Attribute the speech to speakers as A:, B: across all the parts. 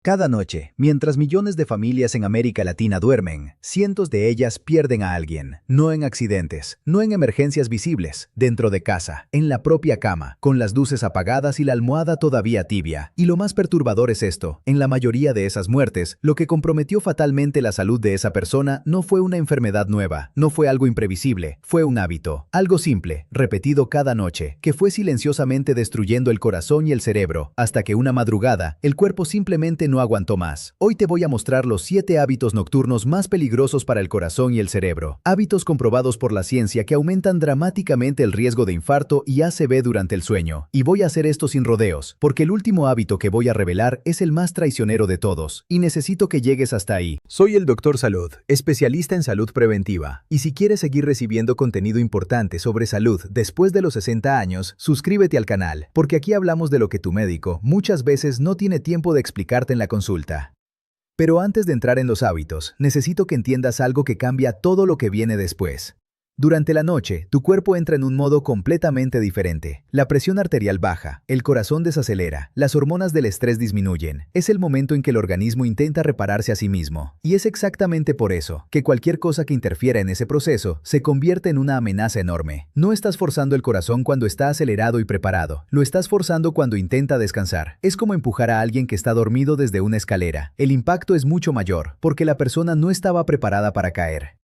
A: Cada noche, mientras millones de familias en América Latina duermen, cientos de ellas pierden a alguien, no en accidentes, no en emergencias visibles, dentro de casa, en la propia cama, con las luces apagadas y la almohada todavía tibia. Y lo más perturbador es esto, en la mayoría de esas muertes, lo que comprometió fatalmente la salud de esa persona no fue una enfermedad nueva, no fue algo imprevisible, fue un hábito, algo simple, repetido cada noche, que fue silenciosamente destruyendo el corazón y el cerebro, hasta que una madrugada, el cuerpo simplemente no aguantó más. Hoy te voy a mostrar los 7 hábitos nocturnos más peligrosos para el corazón y el cerebro. Hábitos comprobados por la ciencia que aumentan dramáticamente el riesgo de infarto y ACV durante el sueño. Y voy a hacer esto sin rodeos, porque el último hábito que voy a revelar es el más traicionero de todos, y necesito que llegues hasta ahí. Soy el Dr. Salud, especialista en salud preventiva. Y si quieres seguir recibiendo contenido importante sobre salud después de los 60 años, suscríbete al canal, porque aquí hablamos de lo que tu médico muchas veces no tiene tiempo de explicarte en la consulta. Pero antes de entrar en los hábitos, necesito que entiendas algo que cambia todo lo que viene después. Durante la noche, tu cuerpo entra en un modo completamente diferente. La presión arterial baja, el corazón desacelera, las hormonas del estrés disminuyen. Es el momento en que el organismo intenta repararse a sí mismo. Y es exactamente por eso que cualquier cosa que interfiera en ese proceso se convierte en una amenaza enorme. No estás forzando el corazón cuando está acelerado y preparado. Lo estás forzando cuando intenta descansar. Es como empujar a alguien que está dormido desde una escalera. El impacto es mucho mayor, porque la persona no estaba preparada para caer.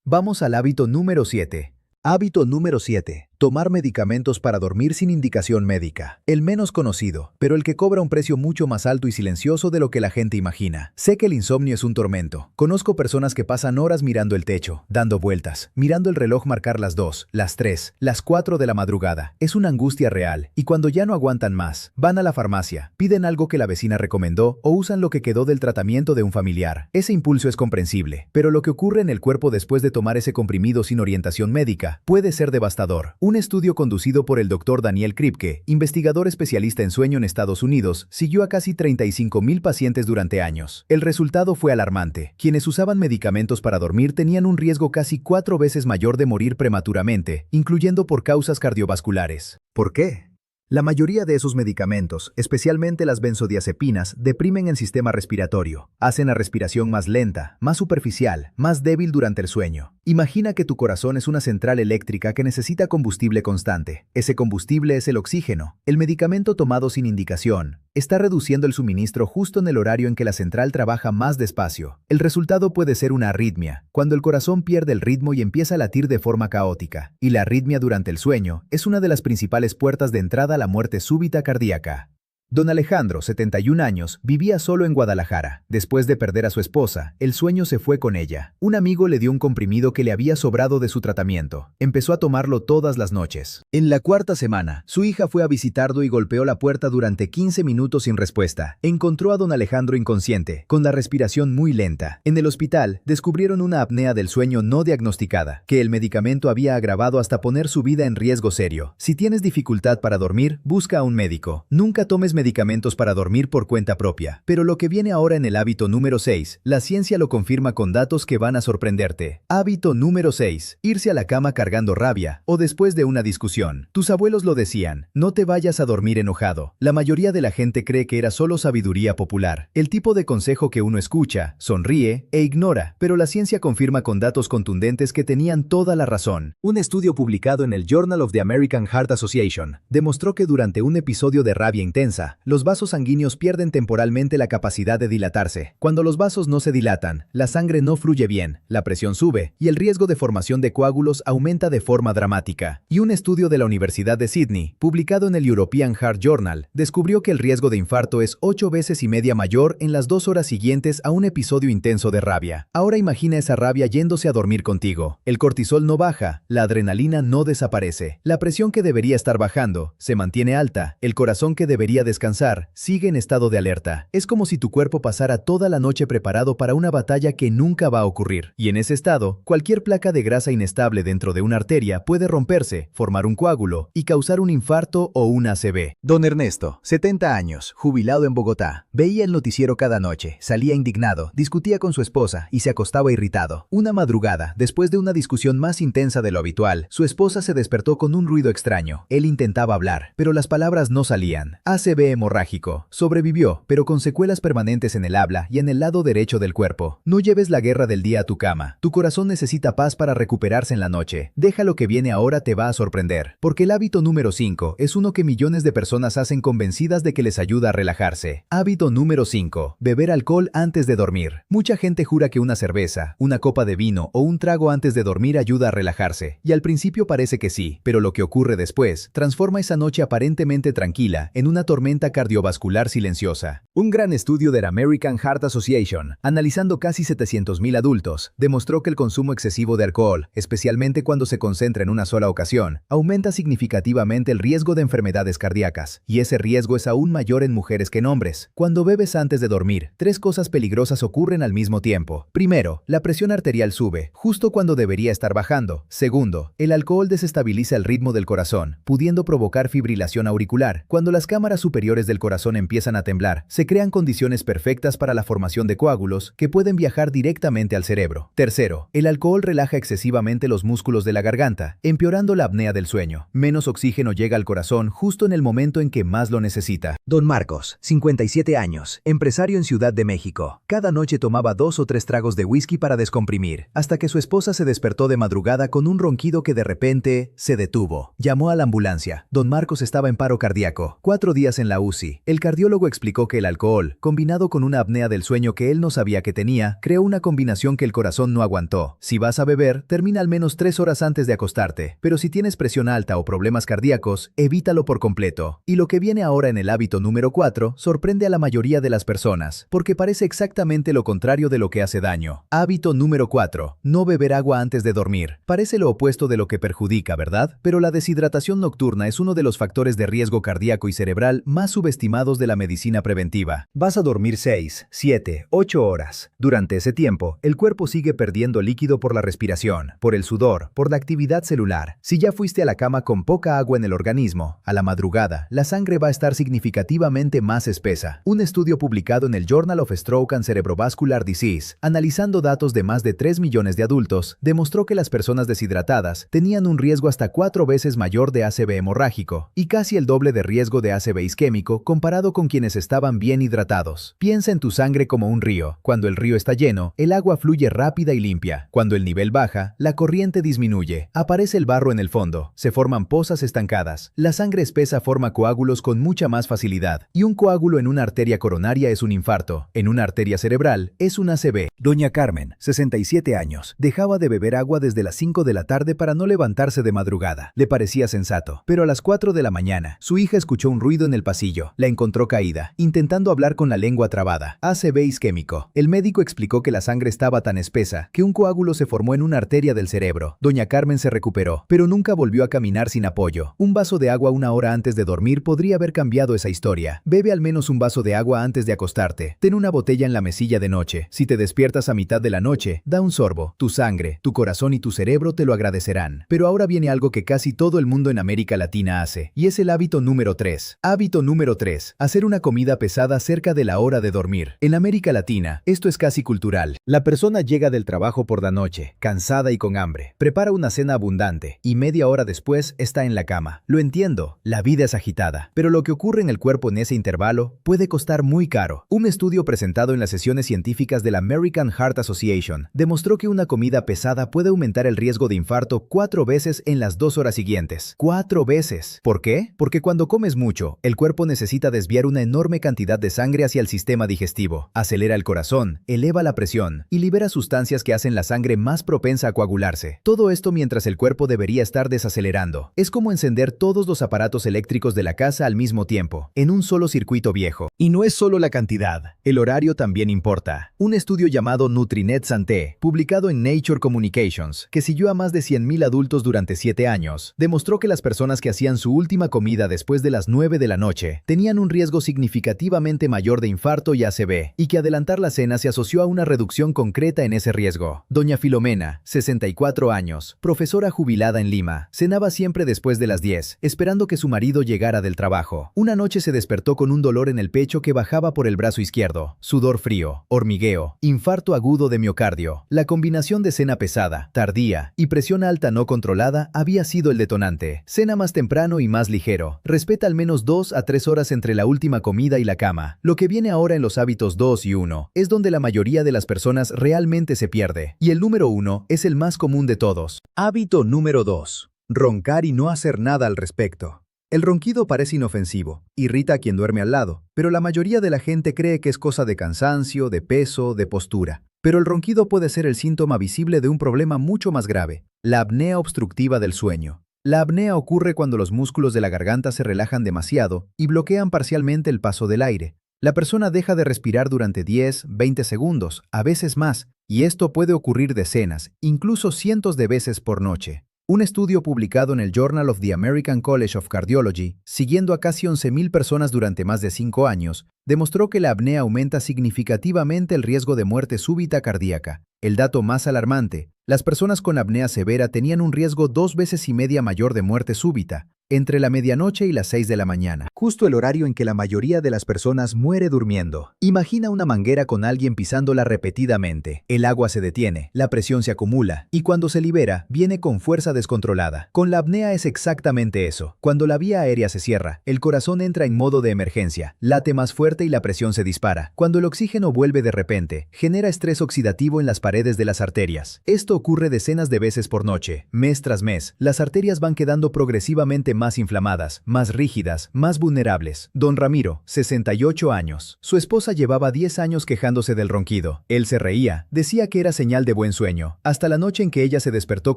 A: Vamos al hábito número 7. Hábito número 7. Tomar medicamentos para dormir sin indicación médica. El menos conocido, pero el que cobra un precio mucho más alto y silencioso de lo que la gente imagina. Sé que el insomnio es un tormento. Conozco personas que pasan horas mirando el techo, dando vueltas, mirando el reloj marcar las 2, las 3, las 4 de la madrugada. Es una angustia real, y cuando ya no aguantan más, van a la farmacia, piden algo que la vecina recomendó o usan lo que quedó del tratamiento de un familiar. Ese impulso es comprensible, pero lo que ocurre en el cuerpo después de tomar ese comprimido sin orientación médica puede ser devastador. Un estudio conducido por el Dr. Daniel Kripke, investigador especialista en sueño en Estados Unidos, siguió a casi 35,000 pacientes durante años. El resultado fue alarmante. Quienes usaban medicamentos para dormir tenían un riesgo casi 4 veces mayor de morir prematuramente, incluyendo por causas cardiovasculares. ¿Por qué? La mayoría de esos medicamentos, especialmente las benzodiazepinas, deprimen el sistema respiratorio. Hacen la respiración más lenta, más superficial, más débil durante el sueño. Imagina que tu corazón es una central eléctrica que necesita combustible constante. Ese combustible es el oxígeno. El medicamento tomado sin indicación está reduciendo el suministro justo en el horario en que la central trabaja más despacio. El resultado puede ser una arritmia, cuando el corazón pierde el ritmo y empieza a latir de forma caótica. Y la arritmia durante el sueño es una de las principales puertas de entrada a la muerte súbita cardíaca. Don Alejandro, 71 años, vivía solo en Guadalajara. Después de perder a su esposa, el sueño se fue con ella. Un amigo le dio un comprimido que le había sobrado de su tratamiento. Empezó a tomarlo todas las noches. En la 4ª semana, su hija fue a visitarlo y golpeó la puerta durante 15 minutos sin respuesta. Encontró a don Alejandro inconsciente, con la respiración muy lenta. En el hospital, descubrieron una apnea del sueño no diagnosticada, que el medicamento había agravado hasta poner su vida en riesgo serio. Si tienes dificultad para dormir, busca a un médico. Nunca tomes medicamentos para dormir por cuenta propia. Pero lo que viene ahora en el hábito número 6, la ciencia lo confirma con datos que van a sorprenderte. Hábito número 6. Irse a la cama cargando rabia o después de una discusión. Tus abuelos lo decían, no te vayas a dormir enojado. La mayoría de la gente cree que era solo sabiduría popular. El tipo de consejo que uno escucha, sonríe e ignora, pero la ciencia confirma con datos contundentes que tenían toda la razón. Un estudio publicado en el Journal of the American Heart Association demostró que durante un episodio de rabia intensa, los vasos sanguíneos pierden temporalmente la capacidad de dilatarse. Cuando los vasos no se dilatan, la sangre no fluye bien, la presión sube y el riesgo de formación de coágulos aumenta de forma dramática. Y un estudio de la Universidad de Sydney, publicado en el European Heart Journal, descubrió que el riesgo de infarto es 8 veces y media mayor en las 2 horas siguientes a un episodio intenso de rabia. Ahora imagina esa rabia yéndose a dormir contigo. El cortisol no baja, la adrenalina no desaparece, la presión que debería estar bajando se mantiene alta, el corazón que debería descansar, sigue en estado de alerta. Es como si tu cuerpo pasara toda la noche preparado para una batalla que nunca va a ocurrir. Y en ese estado, cualquier placa de grasa inestable dentro de una arteria puede romperse, formar un coágulo y causar un infarto o un ACV. Don Ernesto, 70 años, jubilado en Bogotá, veía el noticiero cada noche, salía indignado, discutía con su esposa y se acostaba irritado. Una madrugada, después de una discusión más intensa de lo habitual, su esposa se despertó con un ruido extraño. Él intentaba hablar, pero las palabras no salían. ACV ACV hemorrágico. Sobrevivió, pero con secuelas permanentes en el habla y en el lado derecho del cuerpo. No lleves la guerra del día a tu cama. Tu corazón necesita paz para recuperarse en la noche. Deja lo que viene ahora te va a sorprender. Porque el hábito número 5 es uno que millones de personas hacen convencidas de que les ayuda a relajarse. Hábito número 5. Beber alcohol antes de dormir. Mucha gente jura que una cerveza, una copa de vino o un trago antes de dormir ayuda a relajarse. Y al principio parece que sí, pero lo que ocurre después transforma esa noche aparentemente tranquila en una tormenta cardiovascular silenciosa. Un gran estudio de la American Heart Association, analizando casi 700,000 adultos, demostró que el consumo excesivo de alcohol, especialmente cuando se concentra en una sola ocasión, aumenta significativamente el riesgo de enfermedades cardíacas, y ese riesgo es aún mayor en mujeres que en hombres. Cuando bebes antes de dormir, 3 cosas peligrosas ocurren al mismo tiempo. Primero, la presión arterial sube, justo cuando debería estar bajando. Segundo, el alcohol desestabiliza el ritmo del corazón, pudiendo provocar fibrilación auricular. Cuando las cámaras superiores del corazón empiezan a temblar, se crean condiciones perfectas para la formación de coágulos que pueden viajar directamente al cerebro. Tercero, el alcohol relaja excesivamente los músculos de la garganta, empeorando la apnea del sueño. Menos oxígeno llega al corazón justo en el momento en que más lo necesita. Don Marcos, 57 años, empresario en Ciudad de México. Cada noche tomaba 2 o 3 tragos de whisky para descomprimir, hasta que su esposa se despertó de madrugada con un ronquido que de repente se detuvo. Llamó a la ambulancia. Don Marcos estaba en paro cardíaco, 4 días en la UCI. El cardiólogo explicó que el alcohol, combinado con una apnea del sueño que él no sabía que tenía, creó una combinación que el corazón no aguantó. Si vas a beber, termina al menos 3 horas antes de acostarte, pero si tienes presión alta o problemas cardíacos, evítalo por completo. Y lo que viene ahora en el hábito número 4 sorprende a la mayoría de las personas, porque parece exactamente lo contrario de lo que hace daño. Hábito número 4. No beber agua antes de dormir. Parece lo opuesto de lo que perjudica, ¿verdad? Pero la deshidratación nocturna es uno de los factores de riesgo cardíaco y cerebral más subestimados de la medicina preventiva. Vas a dormir 6, 7, 8 horas. Durante ese tiempo, el cuerpo sigue perdiendo líquido por la respiración, por el sudor, por la actividad celular. Si ya fuiste a la cama con poca agua en el organismo, a la madrugada, la sangre va a estar significativamente más espesa. Un estudio publicado en el Journal of Stroke and Cerebrovascular Disease, analizando datos de más de 3 millones de adultos, demostró que las personas deshidratadas tenían un riesgo hasta 4 veces mayor de ACV hemorrágico y casi el doble de riesgo de ACV isquémico comparado con quienes estaban bien hidratados. Piensa en tu sangre como un río. Cuando el río está lleno, el agua fluye rápida y limpia. Cuando el nivel baja, la corriente disminuye. Aparece el barro en el fondo. Se forman pozas estancadas. La sangre espesa forma coágulos con mucha más facilidad. Y un coágulo en una arteria coronaria es un infarto. En una arteria cerebral es un ACV. Doña Carmen, 67 años, dejaba de beber agua desde las 5 de la tarde para no levantarse de madrugada. Le parecía sensato. Pero a las 4 de la mañana, su hija escuchó un ruido en el pasillo. La encontró caída, intentando hablar con la lengua trabada. ACV isquémico. El médico explicó que la sangre estaba tan espesa que un coágulo se formó en una arteria del cerebro. Doña Carmen se recuperó, pero nunca volvió a caminar sin apoyo. Un vaso de agua 1 hora antes de dormir podría haber cambiado esa historia. Bebe al menos un vaso de agua antes de acostarte. Ten una botella en la mesilla de noche. Si te despiertas a mitad de la noche, da un sorbo. Tu sangre, tu corazón y tu cerebro te lo agradecerán. Pero ahora viene algo que casi todo el mundo en América Latina hace, y es el hábito número 3. Hábito número 3. Hacer una comida pesada cerca de la hora de dormir. En América Latina, esto es casi cultural. La persona llega del trabajo por la noche, cansada y con hambre. Prepara una cena abundante, y media hora después está en la cama. Lo entiendo, la vida es agitada, pero lo que ocurre en el cuerpo en ese intervalo puede costar muy caro. Un estudio presentado en las sesiones científicas de la American Heart Association demostró que una comida pesada puede aumentar el riesgo de infarto 4 veces en las 2 horas siguientes. 4 veces. ¿Por qué? Porque cuando comes mucho, el cuerpo necesita desviar una enorme cantidad de sangre hacia el sistema digestivo. Acelera el corazón, eleva la presión y libera sustancias que hacen la sangre más propensa a coagularse. Todo esto mientras el cuerpo debería estar desacelerando. Es como encender todos los aparatos eléctricos de la casa al mismo tiempo, en un solo circuito viejo. Y no es solo la cantidad, el horario también importa. Un estudio llamado Nutrinet Santé, publicado en Nature Communications, que siguió a más de 100,000 adultos durante 7 años, demostró que las personas que hacían su última comida después de las 9 de la noche tenían un riesgo significativamente mayor de infarto y ACV, y que adelantar la cena se asoció a una reducción concreta en ese riesgo. Doña Filomena, 64 años, profesora jubilada en Lima, cenaba siempre después de las 10, esperando que su marido llegara del trabajo. Una noche se despertó con un dolor en el pecho que bajaba por el brazo izquierdo, sudor frío, hormigueo, infarto agudo de miocardio. La combinación de cena pesada, tardía y presión alta no controlada había sido el detonante. Cena más temprano y más ligero. Respeta al menos 2 a 3 3 horas entre la última comida y la cama. Lo que viene ahora en los hábitos 2 y 1 es donde la mayoría de las personas realmente se pierde. Y el número 1 es el más común de todos. Hábito número 2. Roncar y no hacer nada al respecto. El ronquido parece inofensivo, irrita a quien duerme al lado, pero la mayoría de la gente cree que es cosa de cansancio, de peso, de postura. Pero el ronquido puede ser el síntoma visible de un problema mucho más grave, la apnea obstructiva del sueño. La apnea ocurre cuando los músculos de la garganta se relajan demasiado y bloquean parcialmente el paso del aire. La persona deja de respirar durante 10, 20 segundos, a veces más, y esto puede ocurrir decenas, incluso cientos de veces por noche. Un estudio publicado en el Journal of the American College of Cardiology, siguiendo a casi 11.000 personas durante más de 5 años, demostró que la apnea aumenta significativamente el riesgo de muerte súbita cardíaca. El dato más alarmante, las personas con apnea severa tenían un riesgo 2,5 veces mayor de muerte súbita, entre la medianoche y las 6 de la mañana. Justo el horario en que la mayoría de las personas muere durmiendo. Imagina una manguera con alguien pisándola repetidamente. El agua se detiene, la presión se acumula, y cuando se libera, viene con fuerza descontrolada. Con la apnea es exactamente eso. Cuando la vía aérea se cierra, el corazón entra en modo de emergencia, late más fuerte y la presión se dispara. Cuando el oxígeno vuelve de repente, genera estrés oxidativo en las paredes de las arterias. Esto ocurre decenas de veces por noche. Mes tras mes, las arterias van quedando progresivamente más inflamadas, más rígidas, más vulnerables. Don Ramiro, 68 años. Su esposa llevaba 10 años quejándose del ronquido. Él se reía, decía que era señal de buen sueño, hasta la noche en que ella se despertó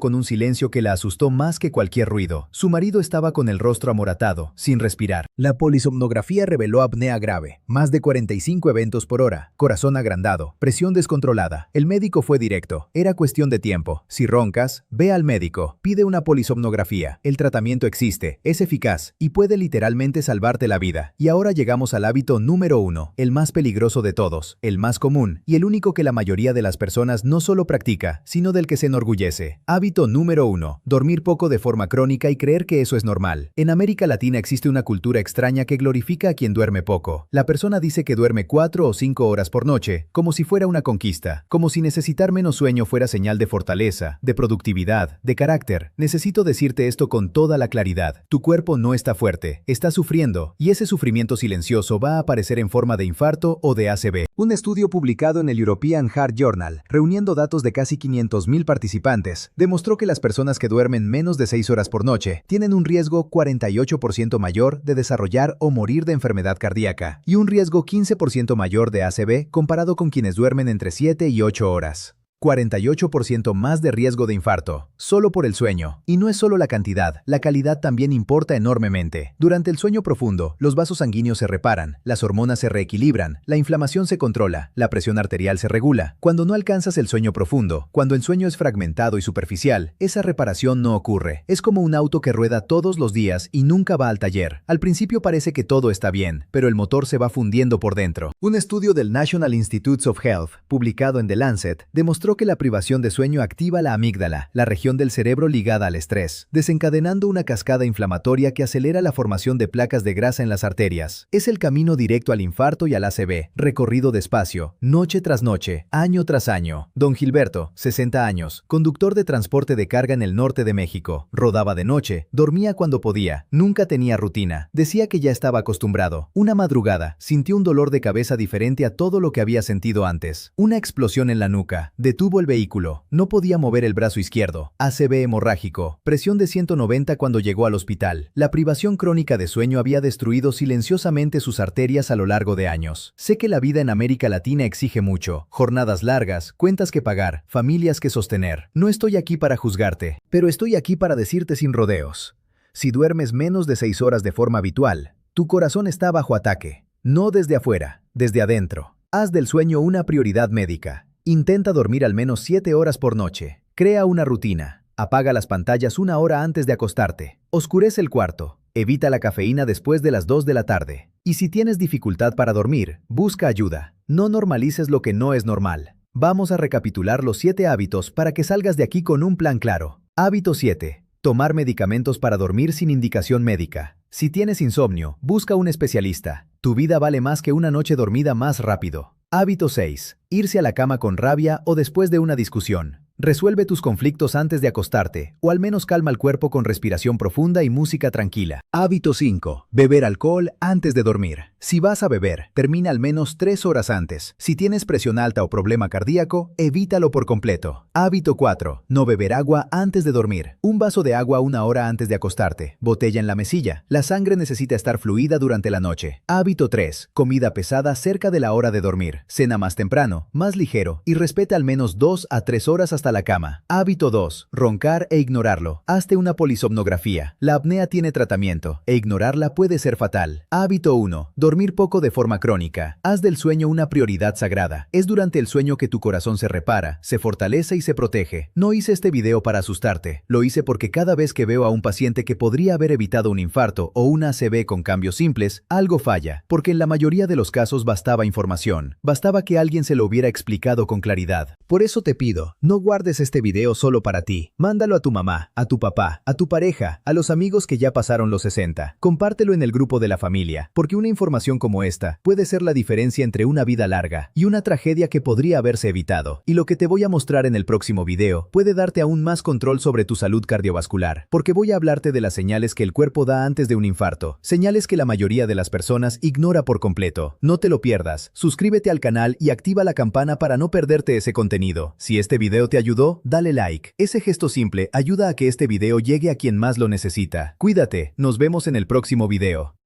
A: con un silencio que la asustó más que cualquier ruido. Su marido estaba con el rostro amoratado, sin respirar. La polisomnografía reveló apnea grave, más de 45 eventos por hora, corazón agrandado, presión descontrolada. El médico fue directo, era cuestión de tiempo. Si roncas, ve al médico, pide una polisomnografía. El tratamiento existe, es eficaz y puede literalmente salvarte la vida. Y ahora llegamos al hábito número 1, el más peligroso de todos, el más común y el único que la mayoría de las personas no solo practica, sino del que se enorgullece. Hábito número 1, dormir poco de forma crónica y creer que eso es normal. En América Latina existe una cultura extraña que glorifica a quien duerme poco. La persona dice que duerme 4 o 5 horas por noche, como si fuera una conquista, como si necesitar menos sueño fuera señal de fortaleza, de productividad, de carácter. Necesito decirte esto con toda la claridad. Tu cuerpo no está fuerte, está sufriendo, y ese sufrimiento silencioso va a aparecer en forma de infarto o de ACV. Un estudio publicado en el European Heart Journal, reuniendo datos de casi 500.000 participantes, demostró que las personas que duermen menos de 6 horas por noche tienen un riesgo 48% mayor de desarrollar o morir de enfermedad cardíaca y un riesgo 15% mayor de ACV comparado con quienes duermen entre 7 y 8 horas. 48% más de riesgo de infarto, solo por el sueño. Y no es solo la cantidad, la calidad también importa enormemente. Durante el sueño profundo, los vasos sanguíneos se reparan, las hormonas se reequilibran, la inflamación se controla, la presión arterial se regula. Cuando no alcanzas el sueño profundo, cuando el sueño es fragmentado y superficial, esa reparación no ocurre. Es como un auto que rueda todos los días y nunca va al taller. Al principio parece que todo está bien, pero el motor se va fundiendo por dentro. Un estudio del National Institutes of Health, publicado en The Lancet, demostró que la privación de sueño activa la amígdala, la región del cerebro ligada al estrés, desencadenando una cascada inflamatoria que acelera la formación de placas de grasa en las arterias. Es el camino directo al infarto y al ACV, recorrido despacio, noche tras noche, año tras año. Don Gilberto, 60 años, conductor de transporte de carga en el norte de México, rodaba de noche, dormía cuando podía, nunca tenía rutina, decía que ya estaba acostumbrado. Una madrugada, sintió un dolor de cabeza diferente a todo lo que había sentido antes. Una explosión en la nuca, detuvo el vehículo, no podía mover el brazo izquierdo, ACV hemorrágico, presión de 190 cuando llegó al hospital. La privación crónica de sueño había destruido silenciosamente sus arterias a lo largo de años. Sé que la vida en América Latina exige mucho, jornadas largas, cuentas que pagar, familias que sostener. No estoy aquí para juzgarte, pero estoy aquí para decirte sin rodeos. Si duermes menos de 6 horas de forma habitual, tu corazón está bajo ataque. No desde afuera, desde adentro. Haz del sueño una prioridad médica. Intenta dormir al menos 7 horas por noche. Crea una rutina. Apaga las pantallas 1 hora antes de acostarte. Oscurece el cuarto. Evita la cafeína después de las 2 de la tarde. Y si tienes dificultad para dormir, busca ayuda. No normalices lo que no es normal. Vamos a recapitular los 7 hábitos para que salgas de aquí con un plan claro. Hábito 7. Tomar medicamentos para dormir sin indicación médica. Si tienes insomnio, busca un especialista. Tu vida vale más que una noche dormida más rápido. Hábito 6. Irse a la cama con rabia o después de una discusión. Resuelve tus conflictos antes de acostarte, o al menos calma el cuerpo con respiración profunda y música tranquila. Hábito 5. Beber alcohol antes de dormir. Si vas a beber, termina al menos 3 horas antes. Si tienes presión alta o problema cardíaco, evítalo por completo. Hábito 4. No beber agua antes de dormir. Un vaso de agua 1 hora antes de acostarte. Botella en la mesilla. La sangre necesita estar fluida durante la noche. Hábito 3. Comida pesada cerca de la hora de dormir. Cena más temprano, más ligero y respeta al menos 2 a 3 horas hasta la cama. Hábito 2. Roncar e ignorarlo. Hazte una polisomnografía. La apnea tiene tratamiento e ignorarla puede ser fatal. Hábito 1. Dormir poco de forma crónica. Haz del sueño una prioridad sagrada. Es durante el sueño que tu corazón se repara, se fortalece y se protege. No hice este video para asustarte. Lo hice porque cada vez que veo a un paciente que podría haber evitado un infarto o una ACV con cambios simples, algo falla. Porque en la mayoría de los casos bastaba información. Bastaba que alguien se lo hubiera explicado con claridad. Por eso te pido, no guardes este video solo para ti. Mándalo a tu mamá, a tu papá, a tu pareja, a los amigos que ya pasaron los 60. Compártelo en el grupo de la familia, porque una información como esta puede ser la diferencia entre una vida larga y una tragedia que podría haberse evitado. Y lo que te voy a mostrar en el próximo video puede darte aún más control sobre tu salud cardiovascular, porque voy a hablarte de las señales que el cuerpo da antes de un infarto, señales que la mayoría de las personas ignora por completo. No te lo pierdas, suscríbete al canal y activa la campana para no perderte ese contenido. Si este video te ayudó, dale like. Ese gesto simple ayuda a que este video llegue a quien más lo necesita. Cuídate, nos vemos en el próximo video.